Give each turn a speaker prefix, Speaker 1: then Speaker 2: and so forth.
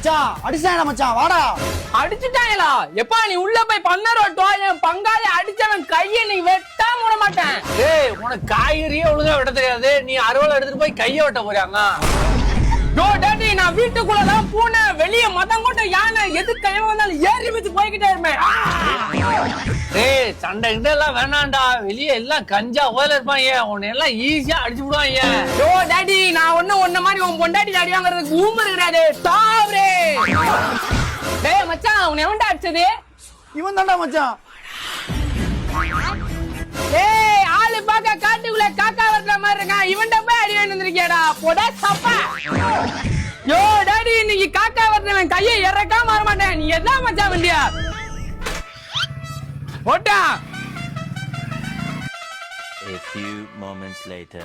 Speaker 1: மச்சான் அடிச்சாடா மச்சான் வாடா.
Speaker 2: அடிச்சுட்டாங்களா? எப்பா நீ உள்ள போய் பண்ணரோட்டும், என் பங்காளி அடிச்சவன் கையை நீ வெட்டாம விட மாட்டேன்.
Speaker 3: ஏய் உனக்கு காய்கறியே ஒழுங்கா வெட்ட தெரியாது, நீ அறுவலை எடுத்துட்டு போய் கைய வெட்ட போறாங்க.
Speaker 2: யோ டாடி, நான் வீட்டுக்குள்ளதான் பூனை, வெளியே மதம் கொண்ட யானை, எது கையம் வந்தாலும் ஏறி வச்சு போய்கிட்டே இருப்பேன்.
Speaker 3: ஏய் சண்டை கிட்ட எல்லாம் வேணாண்டா, வெளியே எல்லாம் கஞ்சா ஓயில இருப்பாங்க, உன்னை எல்லாம் ஈஸியா அடிச்சு விடுவாங்க.
Speaker 2: யோ டாடி, நான் ஒன்ன மாதிரி உன் பொண்டாட்டி அடி வாங்குறதுக்கு ஊம்பு இருக்கிறாரு. தாவரே டேய் மச்சான், உன்னை எவன்டா அடிச்சது?
Speaker 1: இவன் தான்டா மச்சான்.
Speaker 2: ஏய் ஆளு பாக்க காட்டுக்குள்ள காக்கா வர்ற மாதிரி இருக்கான், இவன்ட போய் அடி வாங்கி வந்திருக்கியாடா போடா சப்பா. யோ டாடி, இன்னைக்கு காக்கா வர்றவன் கையை இறக்காம வர மாட்டேன். நீ எதான் மச்சான் வண்டியா போட்டா.
Speaker 4: A few moments later.